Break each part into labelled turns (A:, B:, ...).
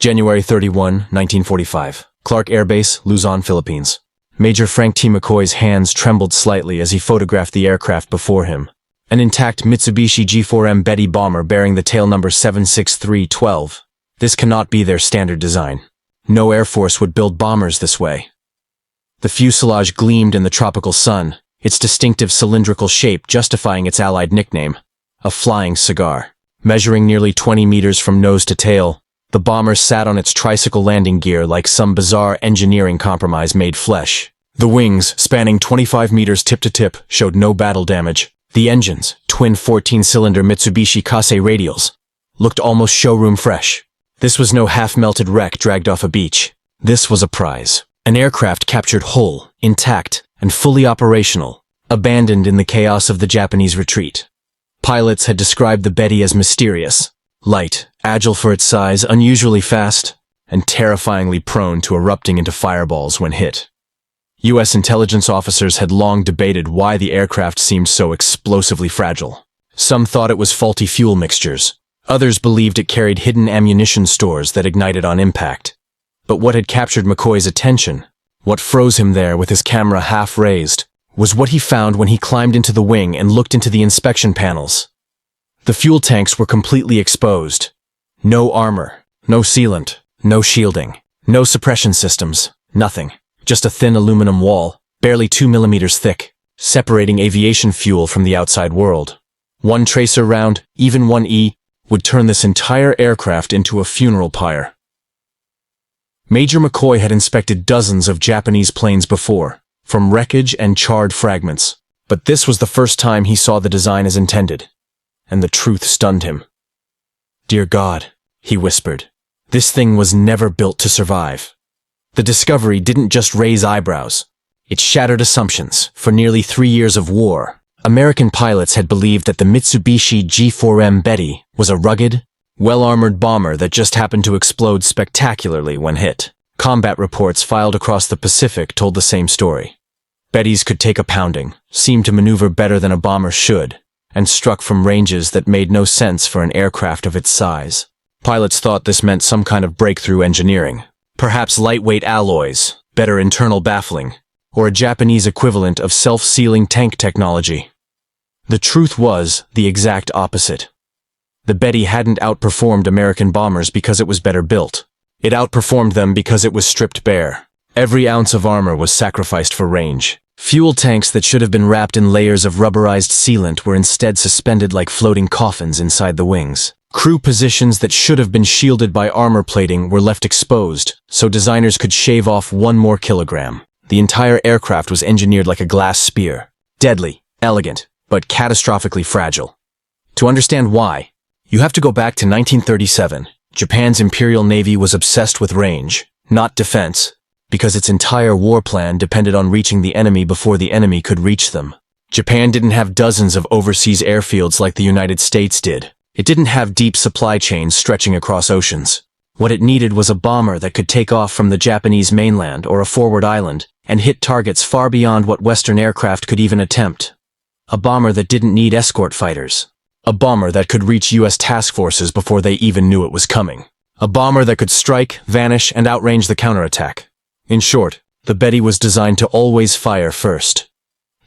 A: January 31, 1945. Clark Air Base, Luzon, Philippines. Major Frank T. McCoy's hands trembled slightly as he photographed the aircraft before him. An intact Mitsubishi G4M Betty bomber bearing the tail number 76312. This cannot be their standard design. No Air Force would build bombers this way. The fuselage gleamed in the tropical sun, its distinctive cylindrical shape justifying its allied nickname, a flying cigar. Measuring nearly 20 meters from nose to tail, the bomber sat on its tricycle landing gear like some bizarre engineering compromise made flesh. The wings, spanning 25 meters tip to tip, showed no battle damage. The engines, twin 14-cylinder Mitsubishi Kase radials, looked almost showroom fresh. This was no half-melted wreck dragged off a beach. This was a prize. An aircraft captured whole, intact, and fully operational, abandoned in the chaos of the Japanese retreat. Pilots had described the Betty as mysterious, light, agile for its size, unusually fast, and terrifyingly prone to erupting into fireballs when hit. U.S. intelligence officers had long debated why the aircraft seemed so explosively fragile. Some thought it was faulty fuel mixtures. Others believed it carried hidden ammunition stores that ignited on impact. But what had captured McCoy's attention, what froze him there with his camera half raised, was what he found when he climbed into the wing and looked into the inspection panels. The fuel tanks were completely exposed. No armor, no sealant, no shielding, no suppression systems, nothing. Just a thin aluminum wall, barely 2 millimeters thick, separating aviation fuel from the outside world. One tracer round, even one E, would turn this entire aircraft into a funeral pyre. Major McCoy had inspected dozens of Japanese planes before, from wreckage and charred fragments, but this was the first time he saw the design as intended, and the truth stunned him. "Dear God," he whispered, "this thing was never built to survive." The discovery didn't just raise eyebrows. It shattered assumptions. For nearly 3 years of war, American pilots had believed that the Mitsubishi G4M Betty was a rugged, well-armored bomber that just happened to explode spectacularly when hit. Combat reports filed across the Pacific told the same story. Bettys could take a pounding, seemed to maneuver better than a bomber should, and struck from ranges that made no sense for an aircraft of its size. Pilots thought this meant some kind of breakthrough engineering. Perhaps lightweight alloys, better internal baffling, or a Japanese equivalent of self-sealing tank technology. The truth was the exact opposite. The Betty hadn't outperformed American bombers because it was better built. It outperformed them because it was stripped bare. Every ounce of armor was sacrificed for range. Fuel tanks that should have been wrapped in layers of rubberized sealant were instead suspended like floating coffins inside the wings. Crew positions that should have been shielded by armor plating were left exposed, so designers could shave off 1 more kilogram. The entire aircraft was engineered like a glass spear. Deadly, elegant, but catastrophically fragile. To understand why, you have to go back to 1937. Japan's Imperial Navy was obsessed with range, not defense, because its entire war plan depended on reaching the enemy before the enemy could reach them. Japan didn't have dozens of overseas airfields like the United States did. It didn't have deep supply chains stretching across oceans. What it needed was a bomber that could take off from the Japanese mainland or a forward island and hit targets far beyond what Western aircraft could even attempt. A bomber that didn't need escort fighters. A bomber that could reach U.S. task forces before they even knew it was coming. A bomber that could strike, vanish, and outrange the counterattack. In short, the Betty was designed to always fire first.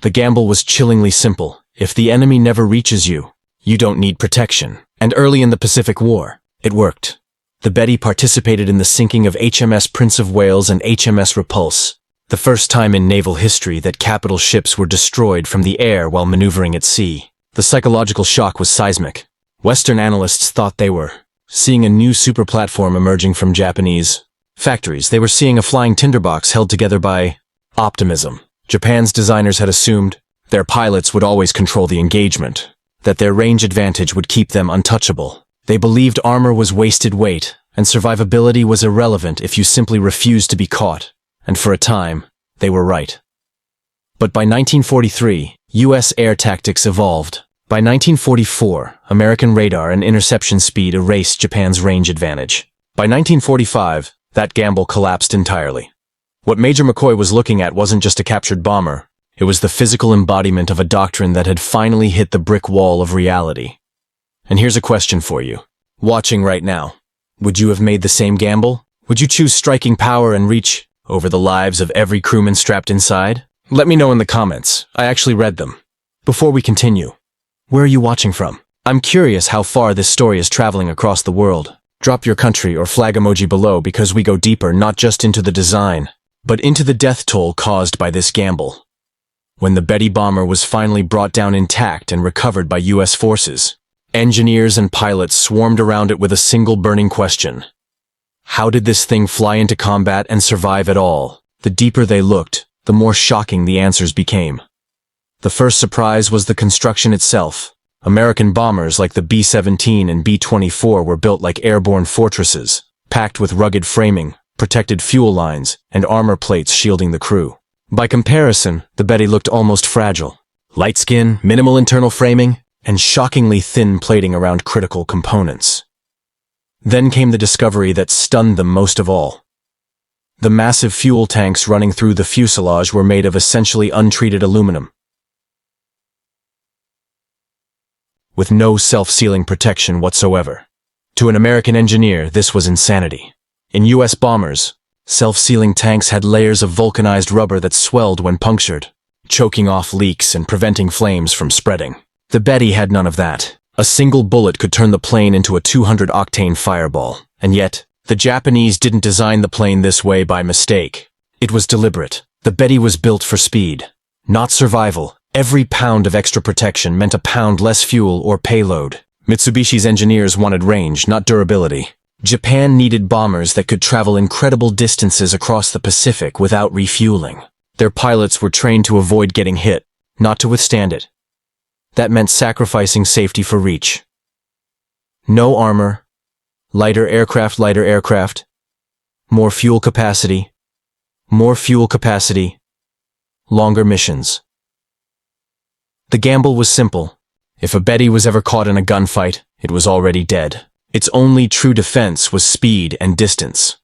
A: The gamble was chillingly simple. If the enemy never reaches you, you don't need protection. And early in the Pacific War, it worked. The Betty participated in the sinking of HMS Prince of Wales and HMS Repulse, the first time in naval history that capital ships were destroyed from the air while maneuvering at sea. The psychological shock was seismic. Western analysts thought they were seeing a new super platform emerging from Japanese factories. They were seeing a flying tinderbox held together by optimism. Japan's designers had assumed their pilots would always control the engagement, that their range advantage would keep them untouchable. They believed armor was wasted weight, and survivability was irrelevant if you simply refused to be caught. And for a time, they were right. But by 1943, U.S. air tactics evolved. By 1944, American radar and interception speed erased Japan's range advantage. By 1945, that gamble collapsed entirely. What Major McCoy was looking at wasn't just a captured bomber. It was the physical embodiment of a doctrine that had finally hit the brick wall of reality. And here's a question for you, watching right now. Would you have made the same gamble? Would you choose striking power and reach over the lives of every crewman strapped inside? Let me know in the comments. I actually read them. Before we continue, where are you watching from? I'm curious how far this story is traveling across the world. Drop your country or flag emoji below because we go deeper not just into the design, but into the death toll caused by this gamble. When the Betty bomber was finally brought down intact and recovered by U.S. forces, engineers and pilots swarmed around it with a single burning question. How did this thing fly into combat and survive at all? The deeper they looked, the more shocking the answers became. The first surprise was the construction itself. American bombers like the B-17 and B-24 were built like airborne fortresses, packed with rugged framing, protected fuel lines, and armor plates shielding the crew. By comparison, the Betty looked almost fragile. Light skin, minimal internal framing, and shockingly thin plating around critical components. Then came the discovery that stunned them most of all. The massive fuel tanks running through the fuselage were made of essentially untreated aluminum, with no self-sealing protection whatsoever. To an American engineer, this was insanity. In U.S. bombers, self-sealing tanks had layers of vulcanized rubber that swelled when punctured, choking off leaks and preventing flames from spreading. The Betty had none of that. A single bullet could turn the plane into a 200-octane fireball. And yet, the Japanese didn't design the plane this way by mistake. It was deliberate. The Betty was built for speed, not survival. Every pound of extra protection meant a pound less fuel or payload. Mitsubishi's engineers wanted range, not durability. Japan needed bombers that could travel incredible distances across the Pacific without refueling. Their pilots were trained to avoid getting hit, not to withstand it. That meant sacrificing safety for reach. No armor, lighter aircraft, more fuel capacity, longer missions. The gamble was simple. If a Betty was ever caught in a gunfight, it was already dead. Its only true defense was speed and distance.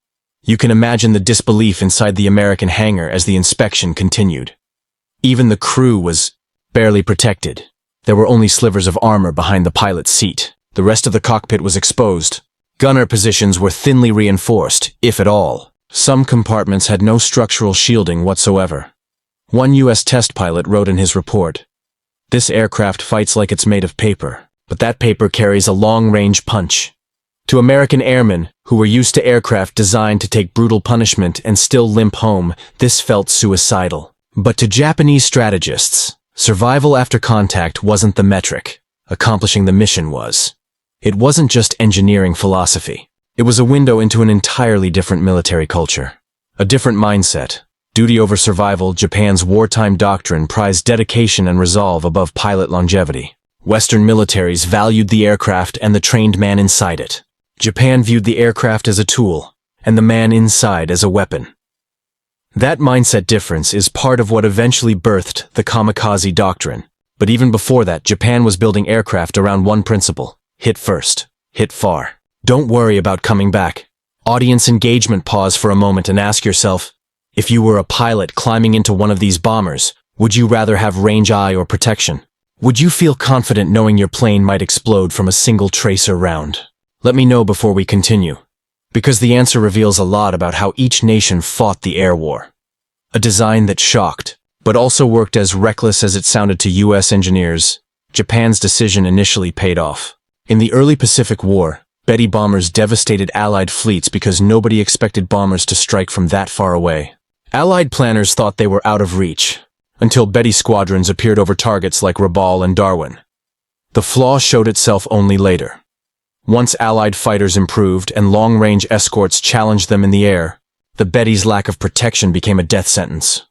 A: You can imagine the disbelief inside the American hangar as the inspection continued. Even the crew was barely protected. There were only slivers of armor behind the pilot's seat. The rest of the cockpit was exposed. Gunner positions were thinly reinforced, if at all. Some compartments had no structural shielding whatsoever. One U.S. test pilot wrote in his report, "This aircraft fights like it's made of paper, but that paper carries a long-range punch." To American airmen, who were used to aircraft designed to take brutal punishment and still limp home, this felt suicidal. But to Japanese strategists, survival after contact wasn't the metric. Accomplishing the mission was. It wasn't just engineering philosophy. It was a window into an entirely different military culture. A different mindset. Duty over survival, Japan's wartime doctrine prized dedication and resolve above pilot longevity. Western militaries valued the aircraft and the trained man inside it. Japan viewed the aircraft as a tool, and the man inside as a weapon. That mindset difference is part of what eventually birthed the kamikaze doctrine. But even before that, Japan was building aircraft around one principle: hit first, hit far. Don't worry about coming back. Audience engagement, pause for a moment and ask yourself, if you were a pilot climbing into one of these bombers, would you rather have range eye or protection? Would you feel confident knowing your plane might explode from a single tracer round? Let me know before we continue, because the answer reveals a lot about how each nation fought the air war. A design that shocked, but also worked as reckless as it sounded to U.S. engineers. Japan's decision initially paid off. In the early Pacific War, Betty bombers devastated Allied fleets because nobody expected bombers to strike from that far away. Allied planners thought they were out of reach, until Betty squadrons appeared over targets like Rabaul and Darwin. The flaw showed itself only later. Once Allied fighters improved and long-range escorts challenged them in the air, the Betty's lack of protection became a death sentence.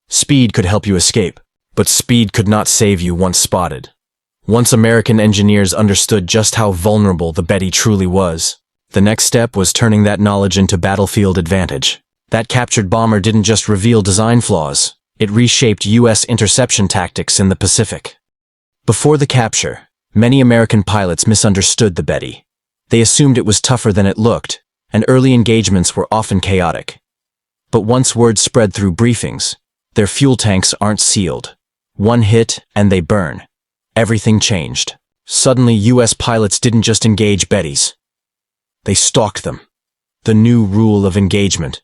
A: Speed could help you escape, but speed could not save you once spotted. Once American engineers understood just how vulnerable the Betty truly was, the next step was turning that knowledge into battlefield advantage. That captured bomber didn't just reveal design flaws, it reshaped U.S. interception tactics in the Pacific. Before the capture, many American pilots misunderstood the Betty. They assumed it was tougher than it looked, and early engagements were often chaotic. But once word spread through briefings, their fuel tanks aren't sealed. One hit and they burn. Everything changed. Suddenly, U.S. pilots didn't just engage Bettys. They stalked them. The new rule of engagement.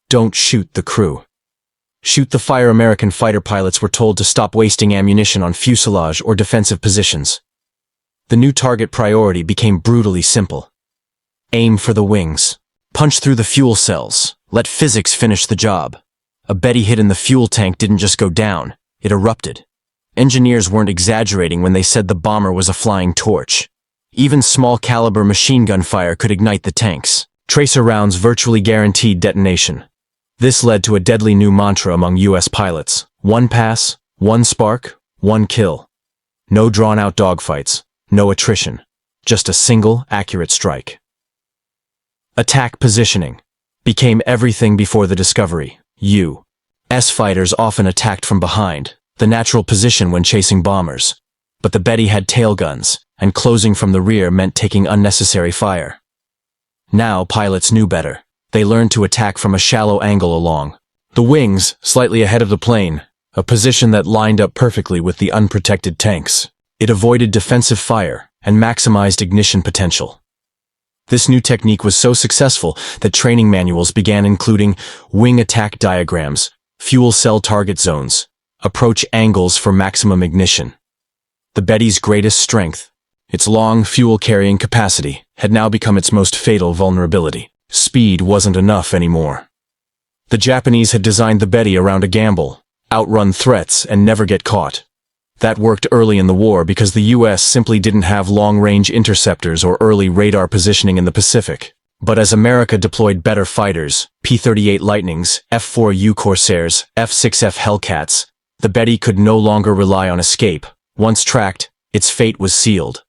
A: Don't shoot the crew. Shoot the fire. American fighter pilots were told to stop wasting ammunition on fuselage or defensive positions. The new target priority became brutally simple. Aim for the wings. Punch through the fuel cells. Let physics finish the job. A Betty hit in the fuel tank didn't just go down, it erupted. Engineers weren't exaggerating when they said the bomber was a flying torch. Even small caliber machine gun fire could ignite the tanks. Tracer rounds virtually guaranteed detonation. This led to a deadly new mantra among US pilots. One pass, one spark, one kill. No drawn-out dogfights, no attrition. Just a single, accurate strike. Attack positioning became everything before the discovery. U.S. fighters often attacked from behind, the natural position when chasing bombers. But the Betty had tail guns, and closing from the rear meant taking unnecessary fire. Now pilots knew better. They learned to attack from a shallow angle along the wings, slightly ahead of the plane, a position that lined up perfectly with the unprotected tanks. It avoided defensive fire and maximized ignition potential. This new technique was so successful that training manuals began including wing attack diagrams, fuel cell target zones, approach angles for maximum ignition. The Betty's greatest strength, its long fuel-carrying capacity, had now become its most fatal vulnerability. Speed wasn't enough anymore. The Japanese had designed the Betty around a gamble, outrun threats and never get caught. That worked early in the war because the US simply didn't have long-range interceptors or early radar positioning in the Pacific. But as America deployed better fighters, P-38 Lightnings, F-4U Corsairs, F-6F Hellcats, the Betty could no longer rely on escape. Once tracked, its fate was sealed.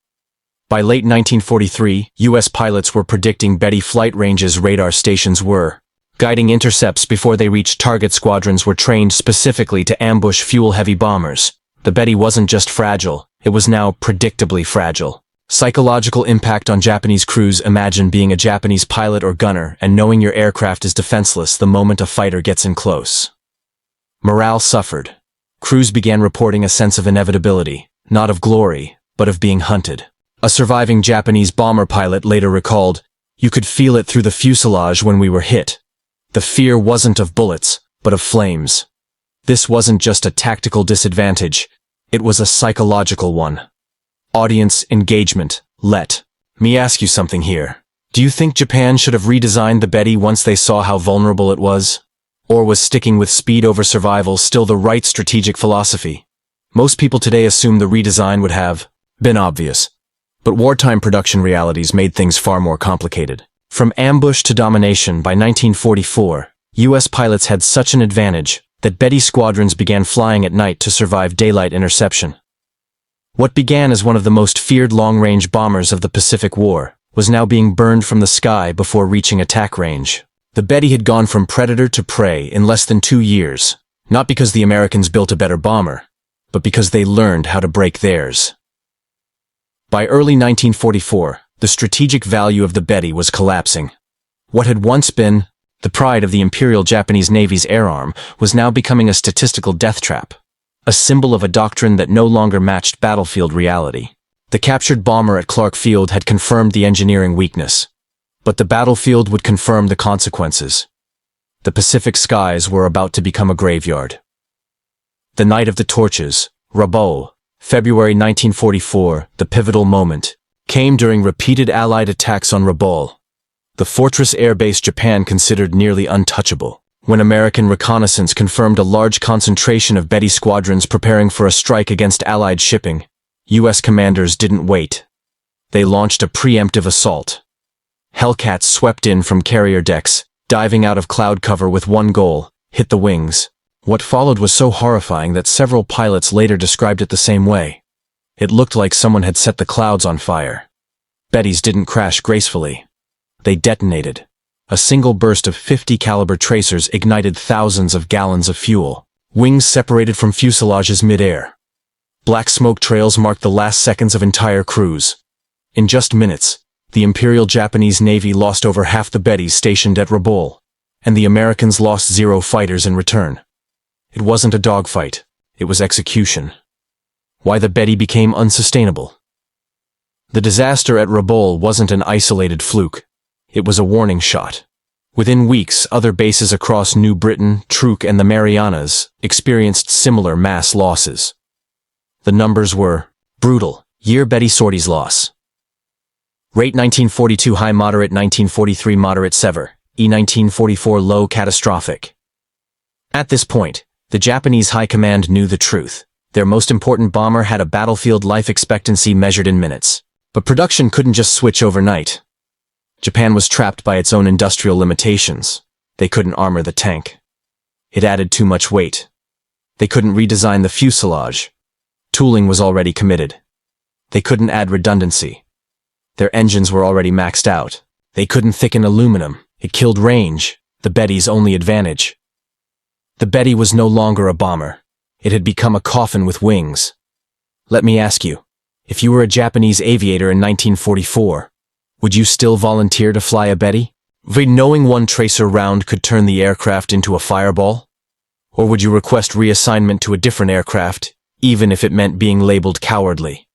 A: By late 1943, US pilots were predicting Betty flight ranges radar stations were. Guiding intercepts before they reached target. Squadrons were trained specifically to ambush fuel-heavy bombers. The Betty wasn't just fragile, it was now predictably fragile. Psychological impact on Japanese crews. Imagine being a Japanese pilot or gunner and knowing your aircraft is defenseless the moment a fighter gets in close. Morale suffered. Crews began reporting a sense of inevitability, not of glory, but of being hunted. A surviving Japanese bomber pilot later recalled, "You could feel it through the fuselage when we were hit. The fear wasn't of bullets, but of flames." This wasn't just a tactical disadvantage, it was a psychological one. Audience engagement. Let me ask you something here. Do you think Japan should have redesigned the Betty once they saw how vulnerable it was? Or was sticking with speed over survival still the right strategic philosophy? Most people today assume the redesign would have been obvious. But wartime production realities made things far more complicated. From ambush to domination, by 1944, US pilots had such an advantage that Betty squadrons began flying at night to survive daylight interception. What began as one of the most feared long-range bombers of the Pacific War was now being burned from the sky before reaching attack range. The Betty had gone from predator to prey in less than 2 years, not because the Americans built a better bomber, but because they learned how to break theirs. By early 1944, the strategic value of the Betty was collapsing. What had once been the pride of the Imperial Japanese Navy's air arm was now becoming a statistical death trap, a symbol of a doctrine that no longer matched battlefield reality. The captured bomber at Clark Field had confirmed the engineering weakness, but the battlefield would confirm the consequences. The Pacific skies were about to become a graveyard. The Night of the Torches, Rabaul, February 1944, the pivotal moment, came during repeated Allied attacks on Rabaul, the fortress air base Japan considered nearly untouchable. When American reconnaissance confirmed a large concentration of Betty squadrons preparing for a strike against Allied shipping, US commanders didn't wait. They launched a preemptive assault. Hellcats swept in from carrier decks, diving out of cloud cover with one goal: hit the wings. What followed was so horrifying that several pilots later described it the same way. It looked like someone had set the clouds on fire. Bettys didn't crash gracefully. They detonated. A single burst of 50 caliber tracers ignited thousands of gallons of fuel. Wings separated from fuselages mid-air. Black smoke trails marked the last seconds of entire crews. In just minutes, the Imperial Japanese Navy lost over half the Bettys stationed at Rabaul, and the Americans lost 0 fighters in return. It wasn't a dogfight, it was execution. Why the Betty became unsustainable. The disaster at Rabaul wasn't an isolated fluke. It was a warning shot. Within weeks, other bases across New Britain, Truk, and the Marianas experienced similar mass losses. The numbers were brutal. Year Betty sorties loss. Rate 1942 high moderate, 1943 moderate severe, E1944 low catastrophic. At this point, the Japanese high command knew the truth. Their most important bomber had a battlefield life expectancy measured in minutes. But production couldn't just switch overnight. Japan was trapped by its own industrial limitations. They couldn't armor the tank. It added too much weight. They couldn't redesign the fuselage. Tooling was already committed. They couldn't add redundancy. Their engines were already maxed out. They couldn't thicken aluminum. It killed range, the Betty's only advantage. The Betty was no longer a bomber. It had become a coffin with wings. Let me ask you, if you were a Japanese aviator in 1944, would you still volunteer to fly a Betty? Knowing one tracer round could turn the aircraft into a fireball? Or would you request reassignment to a different aircraft, even if it meant being labeled cowardly?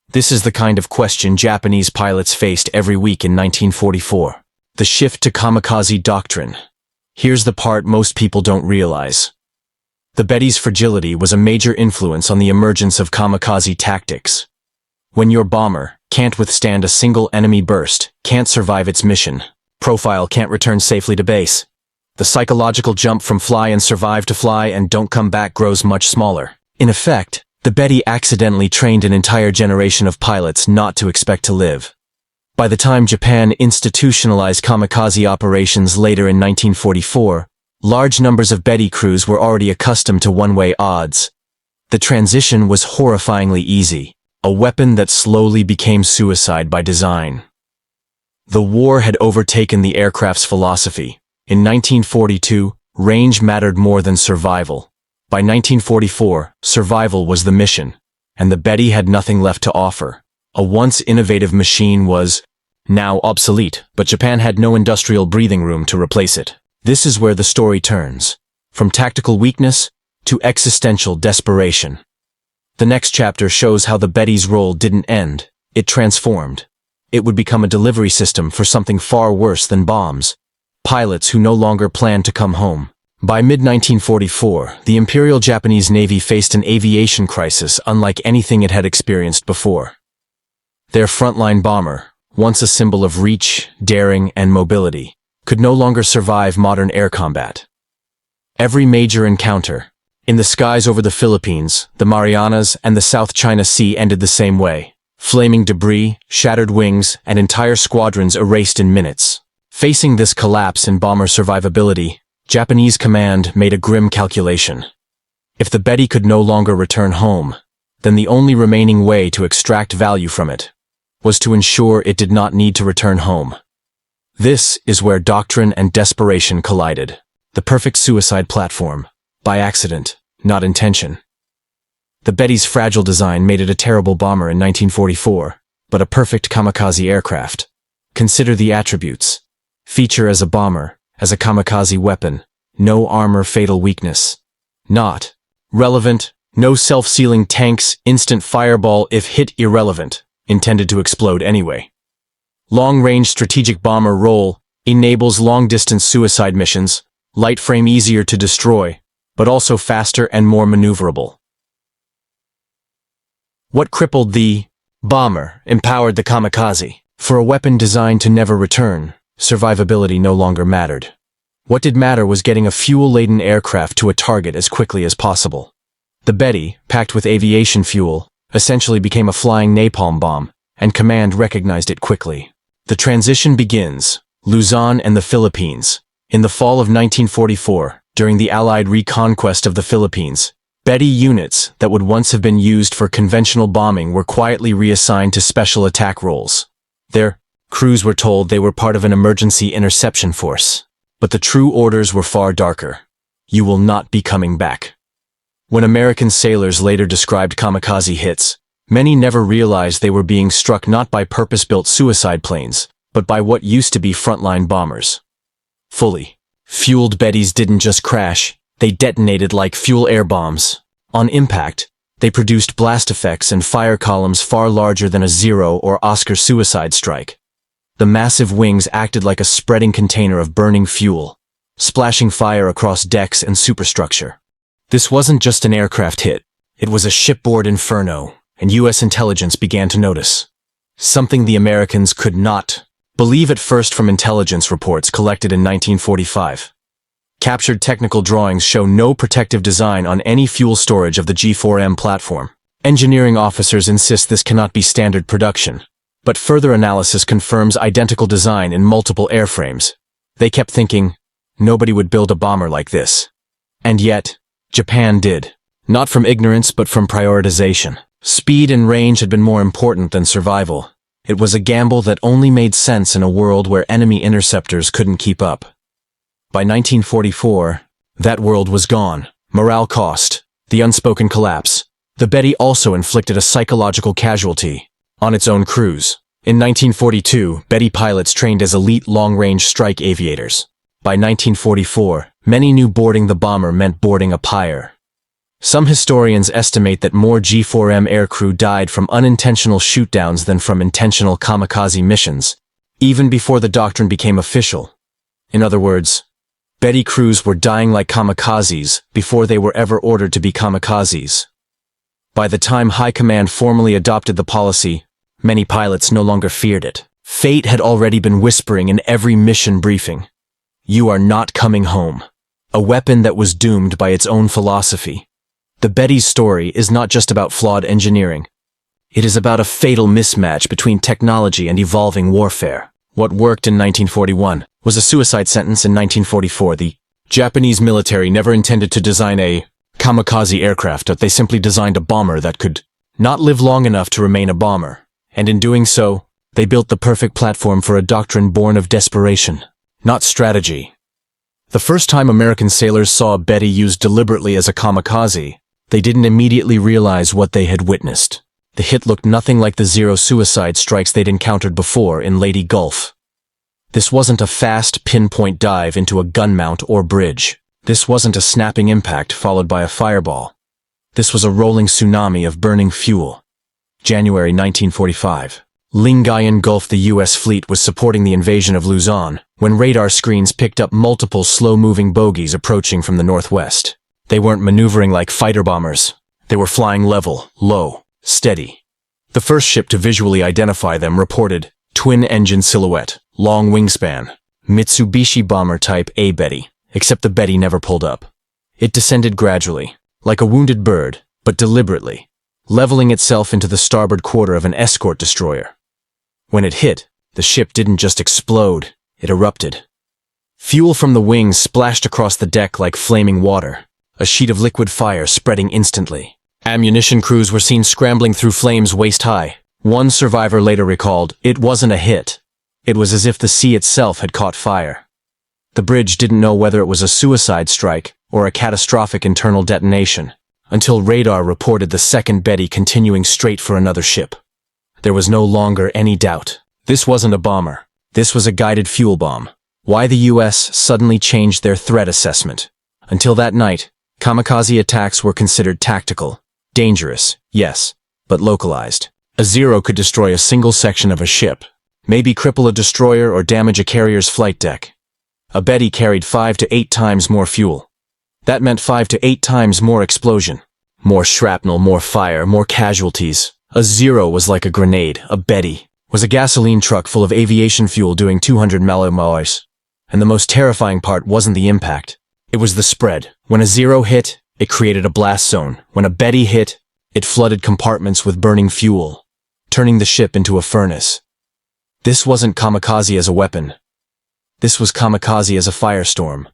A: This is the kind of question Japanese pilots faced every week in 1944. The shift to kamikaze doctrine. Here's the part most people don't realize. The Betty's fragility was a major influence on the emergence of kamikaze tactics. When your bomber can't withstand a single enemy burst, can't survive its mission, profile can't return safely to base, the psychological jump from fly and survive to fly and don't come back grows much smaller. In effect, the Betty accidentally trained an entire generation of pilots not to expect to live. By the time Japan institutionalized kamikaze operations later in 1944, large numbers of Betty crews were already accustomed to one-way odds. The transition was horrifyingly easy, a weapon that slowly became suicide by design. The war had overtaken the aircraft's philosophy. In 1942, range mattered more than survival. By 1944, survival was the mission, and the Betty had nothing left to offer. A once innovative machine was now obsolete, but Japan had no industrial breathing room to replace it. This is where the story turns, from tactical weakness to existential desperation. The next chapter shows how the Betty's role didn't end, it transformed. It would become a delivery system for something far worse than bombs. Pilots who no longer planned to come home. By mid-1944, the Imperial Japanese Navy faced an aviation crisis unlike anything it had experienced before. Their frontline bomber, once a symbol of reach, daring, and mobility, could no longer survive modern air combat. Every major encounter, in the skies over the Philippines, the Marianas, and the South China Sea ended the same way. Flaming debris, shattered wings, and entire squadrons erased in minutes. Facing this collapse in bomber survivability, Japanese command made a grim calculation. If the Betty could no longer return home, then the only remaining way to extract value from it was to ensure it did not need to return home. This is where doctrine and desperation collided. The perfect suicide platform, by accident, not intention. The Betty's fragile design made it a terrible bomber in 1944, but a perfect kamikaze aircraft. Consider the attributes. Feature as a bomber, as a kamikaze weapon, no armor, fatal weakness. Not relevant, no self-sealing tanks, instant fireball if hit, irrelevant, intended to explode anyway. Long-range strategic bomber role, enables long-distance suicide missions, light frame easier to destroy, but also faster and more maneuverable. What crippled the bomber empowered the kamikaze. For a weapon designed to never return, survivability no longer mattered. What did matter was getting a fuel-laden aircraft to a target as quickly as possible. The Betty, packed with aviation fuel, essentially became a flying napalm bomb, and command recognized it quickly. The transition begins, Luzon and the Philippines. In the fall of 1944, during the Allied reconquest of the Philippines, Betty units that would once have been used for conventional bombing were quietly reassigned to special attack roles. Their crews were told they were part of an emergency interception force. But the true orders were far darker. You will not be coming back. When American sailors later described kamikaze hits, many never realized they were being struck not by purpose-built suicide planes, but by what used to be frontline bombers. Fully fueled Bettys didn't just crash, they detonated like fuel air bombs. On impact, they produced blast effects and fire columns far larger than a Zero or Oscar suicide strike. The massive wings acted like a spreading container of burning fuel, splashing fire across decks and superstructure. This wasn't just an aircraft hit. It was a shipboard inferno, and U.S. intelligence began to notice. Something the Americans could not believe at first from intelligence reports collected in 1945. Captured technical drawings show no protective design on any fuel storage of the G4M platform. Engineering officers insist this cannot be standard production, but further analysis confirms identical design in multiple airframes. They kept thinking, nobody would build a bomber like this. And yet, Japan did. Not from ignorance, but from prioritization. Speed and range had been more important than survival. It was a gamble that only made sense in a world where enemy interceptors couldn't keep up. By 1944, that world was gone. Morale cost, the unspoken collapse. The Betty also inflicted a psychological casualty on its own crews. In 1942, Betty pilots trained as elite long-range strike aviators. By 1944, many knew boarding the bomber meant boarding a pyre. Some historians estimate that more G4M aircrew died from unintentional shootdowns than from intentional kamikaze missions, even before the doctrine became official. In other words, Betty crews were dying like kamikazes before they were ever ordered to be kamikazes. By the time High Command formally adopted the policy, many pilots no longer feared it. Fate had already been whispering in every mission briefing. You are not coming home. A weapon that was doomed by its own philosophy. The Betty's story is not just about flawed engineering. It is about a fatal mismatch between technology and evolving warfare. What worked in 1941 was a suicide sentence in 1944. The Japanese military never intended to design a kamikaze aircraft, but they simply designed a bomber that could not live long enough to remain a bomber. And in doing so, they built the perfect platform for a doctrine born of desperation, not strategy. The first time American sailors saw a Betty used deliberately as a kamikaze, they didn't immediately realize what they had witnessed. The hit looked nothing like the zero suicide strikes they'd encountered before in Leyte Gulf. This wasn't a fast, pinpoint dive into a gun mount or bridge. This wasn't a snapping impact followed by a fireball. This was a rolling tsunami of burning fuel. January 1945. Lingayen Gulf. The U.S. fleet was supporting the invasion of Luzon when radar screens picked up multiple slow-moving bogies approaching from the northwest. They weren't maneuvering like fighter bombers. They were flying level, low, steady. The first ship to visually identify them reported twin-engine silhouette, long wingspan, Mitsubishi bomber type A Betty, except the Betty never pulled up. It descended gradually, like a wounded bird, but deliberately, leveling itself into the starboard quarter of an escort destroyer. When it hit, the ship didn't just explode, it erupted. Fuel from the wings splashed across the deck like flaming water, a sheet of liquid fire spreading instantly. Ammunition crews were seen scrambling through flames waist-high. One survivor later recalled, "It wasn't a hit. It was as if the sea itself had caught fire." The bridge didn't know whether it was a suicide strike or a catastrophic internal detonation, until radar reported the second Betty continuing straight for another ship. There was no longer any doubt. This wasn't a bomber. This was a guided fuel bomb. Why the U.S. suddenly changed their threat assessment. Until that night, kamikaze attacks were considered tactical. Dangerous, yes, but localized. A Zero could destroy a single section of a ship, maybe cripple a destroyer or damage a carrier's flight deck. A Betty carried 5 to 8 times more fuel. That meant 5 to 8 times more explosion. More shrapnel, more fire, more casualties. A Zero was like a grenade. A Betty was a gasoline truck full of aviation fuel doing 200 miles. And the most terrifying part wasn't the impact. It was the spread. When a Zero hit, it created a blast zone. When a Betty hit, it flooded compartments with burning fuel, turning the ship into a furnace. This wasn't kamikaze as a weapon. This was kamikaze as a firestorm.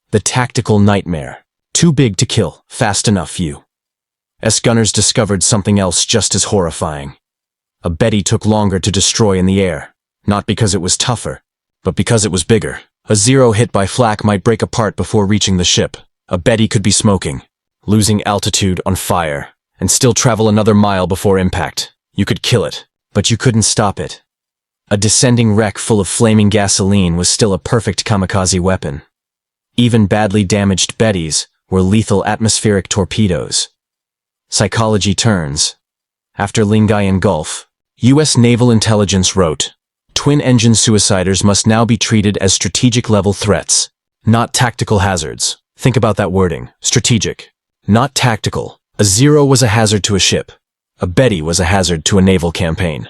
A: The tactical nightmare. Too big to kill, fast enough few. S gunners discovered something else just as horrifying. A Betty took longer to destroy in the air, not because it was tougher, but because it was bigger. A Zero hit by flak might break apart before reaching the ship. A Betty could be smoking, losing altitude, on fire, and still travel another mile before impact. You could kill it, but you couldn't stop it. A descending wreck full of flaming gasoline was still a perfect kamikaze weapon. Even badly damaged Bettys were lethal atmospheric torpedoes. Psychology turns. After Lingayen Gulf, U.S. Naval Intelligence wrote, twin-engine suiciders must now be treated as strategic-level threats, not tactical hazards. Think about that wording, strategic, not tactical. A Zero was a hazard to a ship. A Betty was a hazard to a naval campaign.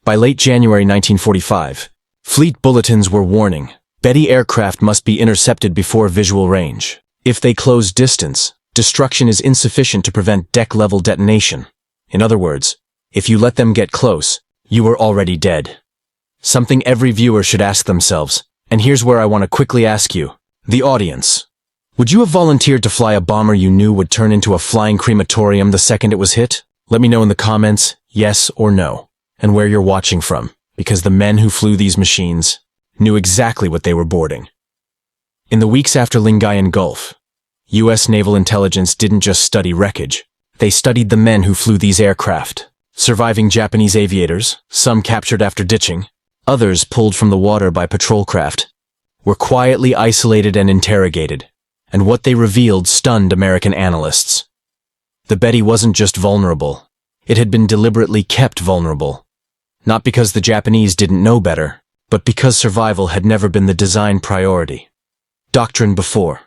A: By late January 1945, fleet bulletins were warning, Betty aircraft must be intercepted before visual range. If they close distance, destruction is insufficient to prevent deck-level detonation. In other words, if you let them get close, you are already dead. Something every viewer should ask themselves, and here's where I want to quickly ask you, the audience. Would you have volunteered to fly a bomber you knew would turn into a flying crematorium the second it was hit? Let me know in the comments, yes or no, and where you're watching from, because the men who flew these machines knew exactly what they were boarding. In the weeks after Lingayen Gulf, U.S. naval intelligence didn't just study wreckage, they studied the men who flew these aircraft. Surviving Japanese aviators, some captured after ditching, others pulled from the water by patrol craft, were quietly isolated and interrogated, and what they revealed stunned American analysts. The Betty wasn't just vulnerable, it had been deliberately kept vulnerable. Not because the Japanese didn't know better, but because survival had never been the design priority. Doctrine before.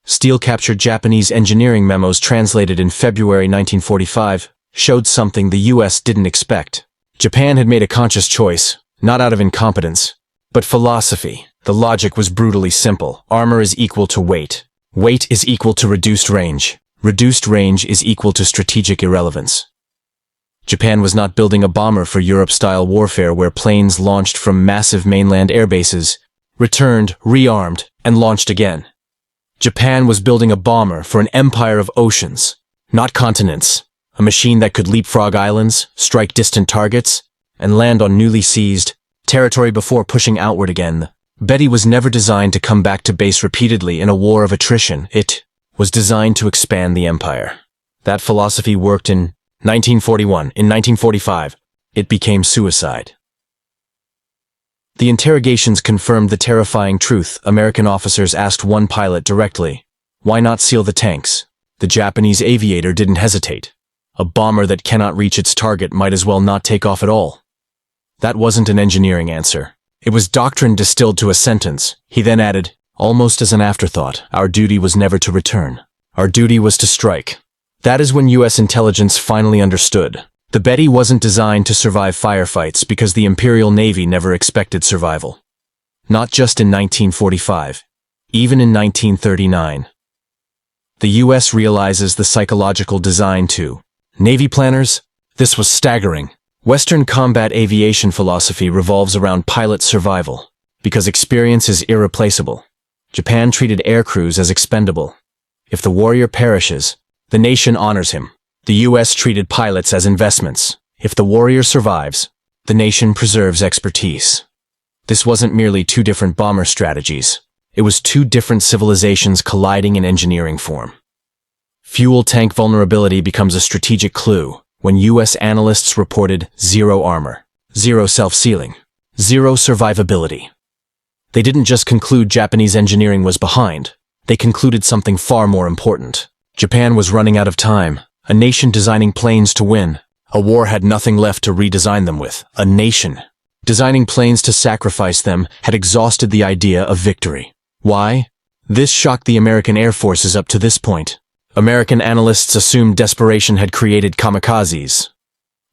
A: Steel-captured Japanese engineering memos translated in February 1945 showed something the U.S. didn't expect. Japan had made a conscious choice, not out of incompetence, but philosophy. The logic was brutally simple. Armor is equal to weight. Weight is equal to reduced range. Reduced range is equal to strategic irrelevance. Japan was not building a bomber for Europe-style warfare where planes launched from massive mainland airbases, returned, rearmed, and launched again. Japan was building a bomber for an empire of oceans, not continents, a machine that could leapfrog islands, strike distant targets, and land on newly seized territory before pushing outward again. Betty was never designed to come back to base repeatedly in a war of attrition. It was designed to expand the empire. That philosophy worked in 1941. In 1945, it became suicide. The interrogations confirmed the terrifying truth. American officers asked one pilot directly, "Why not seal the tanks?" The Japanese aviator didn't hesitate. A bomber that cannot reach its target might as well not take off at all. That wasn't an engineering answer. It was doctrine distilled to a sentence. He then added, almost as an afterthought, "Our duty was never to return. Our duty was to strike." That is when U.S. intelligence finally understood. The Betty wasn't designed to survive firefights because the Imperial Navy never expected survival. Not just in 1945, even in 1939. The U.S. realizes the psychological design too. Navy planners? This was staggering. Western combat aviation philosophy revolves around pilot survival, because experience is irreplaceable. Japan treated air crews as expendable. If the warrior perishes, the nation honors him. The U.S. treated pilots as investments. If the warrior survives, the nation preserves expertise. This wasn't merely two different bomber strategies. It was two different civilizations colliding in engineering form. Fuel tank vulnerability becomes a strategic clue when U.S. analysts reported zero armor, zero self-sealing, zero survivability. They didn't just conclude Japanese engineering was behind. They concluded something far more important. Japan was running out of time. A nation designing planes to win. A war had nothing left to redesign them with. A nation designing planes to sacrifice them had exhausted the idea of victory. Why? This shocked the American Air Forces up to this point. American analysts assumed desperation had created kamikazes.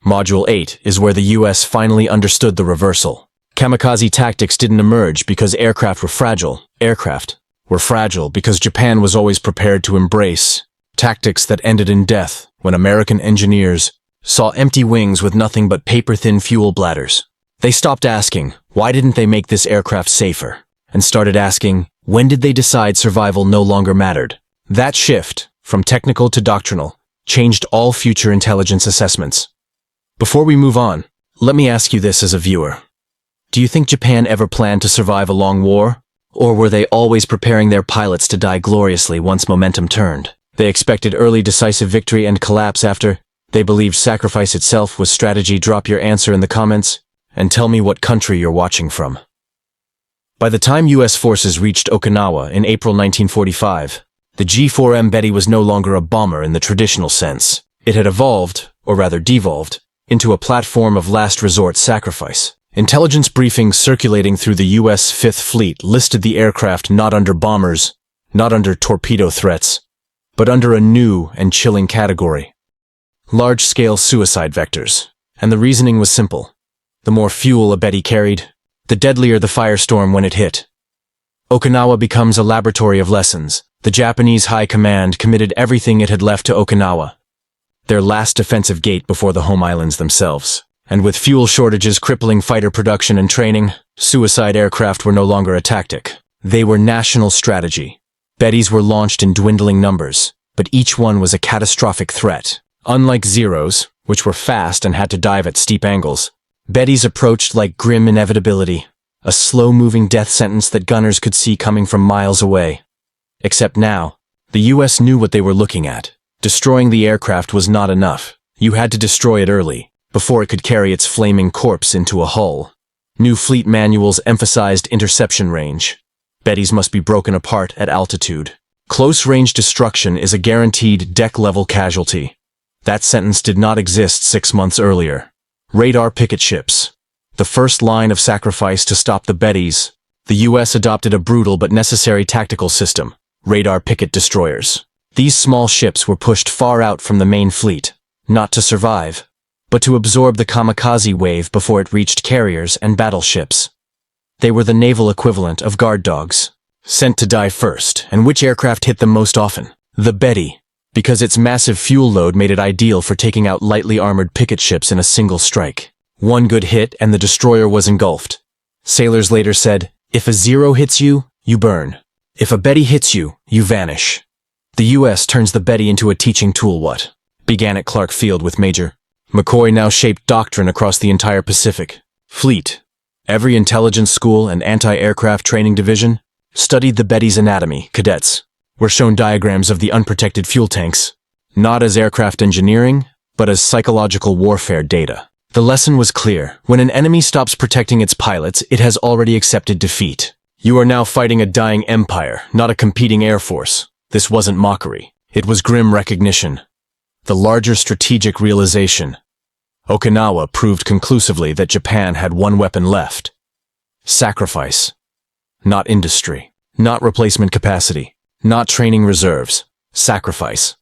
A: Module 8 is where the U.S. finally understood the reversal. Kamikaze tactics didn't emerge because aircraft were fragile. Aircraft were fragile because Japan was always prepared to embrace tactics that ended in death when American engineers saw empty wings with nothing but paper-thin fuel bladders. They stopped asking, why didn't they make this aircraft safer? And started asking, when did they decide survival no longer mattered? That shift, from technical to doctrinal, changed all future intelligence assessments. Before we move on, let me ask you this as a viewer. Do you think Japan ever planned to survive a long war? Or were they always preparing their pilots to die gloriously once momentum turned? They expected early decisive victory and collapse after. They believed sacrifice itself was strategy. Drop your answer in the comments and tell me what country you're watching from. By the time U.S. forces reached Okinawa in April 1945, the G4M Betty was no longer a bomber in the traditional sense. It had evolved, or rather devolved, into a platform of last resort sacrifice. Intelligence briefings circulating through the U.S. Fifth Fleet listed the aircraft not under bombers, not under torpedo threats, but under a new and chilling category: large-scale suicide vectors. And the reasoning was simple. The more fuel a Betty carried, the deadlier the firestorm when it hit. Okinawa becomes a laboratory of lessons. The Japanese High Command committed everything it had left to Okinawa, their last defensive gate before the home islands themselves. And with fuel shortages crippling fighter production and training, suicide aircraft were no longer a tactic. They were national strategy. Bettys were launched in dwindling numbers, but each one was a catastrophic threat. Unlike Zeros, which were fast and had to dive at steep angles, Bettys approached like grim inevitability, a slow-moving death sentence that gunners could see coming from miles away. Except now, the U.S. knew what they were looking at. Destroying the aircraft was not enough. You had to destroy it early, before it could carry its flaming corpse into a hull. New fleet manuals emphasized interception range. Bettys must be broken apart at altitude. Close-range destruction is a guaranteed deck-level casualty. That sentence did not exist 6 months earlier. Radar picket ships. The first line of sacrifice to stop the Bettys. The U.S. adopted a brutal but necessary tactical system: radar picket destroyers. These small ships were pushed far out from the main fleet, not to survive, but to absorb the kamikaze wave before it reached carriers and battleships. They were the naval equivalent of guard dogs, sent to die first. And which aircraft hit them most often? The Betty, because its massive fuel load made it ideal for taking out lightly armored picket ships in a single strike. One good hit and the destroyer was engulfed. Sailors later said, "If a Zero hits you, you burn. If a Betty hits you, you vanish." The U.S. turns the Betty into a teaching tool. What began at Clark Field with Major McCoy now shaped doctrine across the entire Pacific Fleet. Every intelligence school and anti-aircraft training division studied the Betty's anatomy. Cadets were shown diagrams of the unprotected fuel tanks, not as aircraft engineering, but as psychological warfare data. The lesson was clear. When an enemy stops protecting its pilots, it has already accepted defeat. You are now fighting a dying empire, not a competing air force. This wasn't mockery. It was grim recognition. The larger strategic realization. Okinawa proved conclusively that Japan had one weapon left: sacrifice. Not industry. Not replacement capacity. Not training reserves. Sacrifice.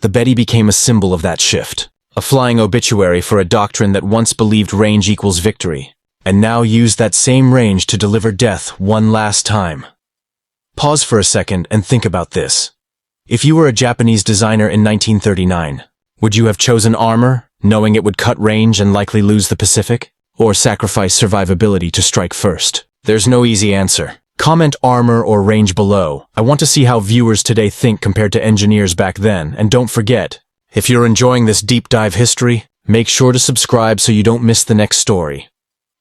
A: The Betty became a symbol of that shift. A flying obituary for a doctrine that once believed range equals victory, and now used that same range to deliver death one last time. Pause for a second and think about this. If you were a Japanese designer in 1939, would you have chosen armor, knowing it would cut range and likely lose the Pacific? Or sacrifice survivability to strike first? There's no easy answer. Comment armor or range below. I want to see how viewers today think compared to engineers back then, and don't forget, if you're enjoying this deep dive history, make sure to subscribe so you don't miss the next story.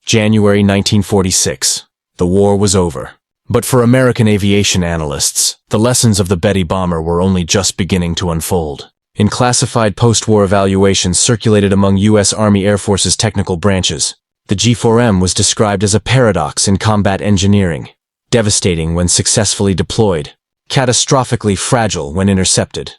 A: January 1946. The war was over. But for American aviation analysts, the lessons of the Betty bomber were only just beginning to unfold. In classified post-war evaluations circulated among U.S. Army Air Force's technical branches, the G4M was described as a paradox in combat engineering: devastating when successfully deployed, catastrophically fragile when intercepted.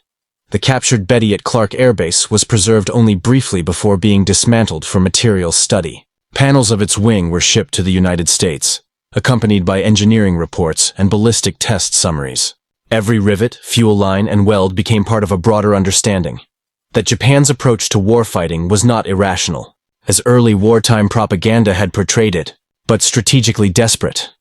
A: The captured Betty at Clark Air Base was preserved only briefly before being dismantled for material study. Panels of its wing were shipped to the United States, accompanied by engineering reports and ballistic test summaries. Every rivet, fuel line, and weld became part of a broader understanding that Japan's approach to warfighting was not irrational, as early wartime propaganda had portrayed it, but strategically desperate.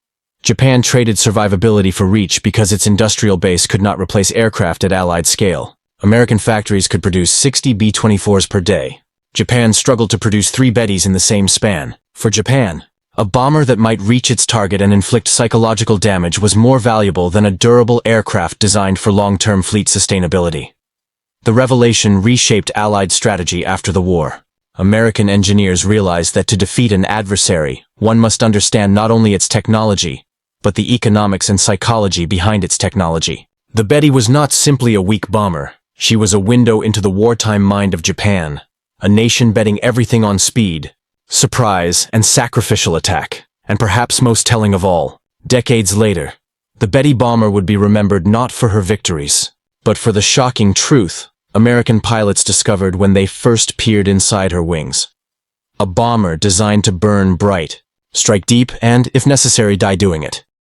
A: Japan traded survivability for reach because its industrial base could not replace aircraft at Allied scale. American factories could produce 60 B-24s per day. Japan struggled to produce 3 Bettys in the same span. For Japan, a bomber that might reach its target and inflict psychological damage was more valuable than a durable aircraft designed for long-term fleet sustainability. The revelation reshaped Allied strategy after the war. American engineers realized that to defeat an adversary, one must understand not only its technology, but the economics and psychology behind its technology. The Betty was not simply a weak bomber. She was a window into the wartime mind of Japan, a nation betting everything on speed, surprise, and sacrificial attack. And perhaps most telling of all, decades later, the Betty bomber would be remembered not for her victories, but for the shocking truth American pilots discovered when they first peered inside her wings. A bomber designed to burn bright, Strike deep and, if necessary, die doing it.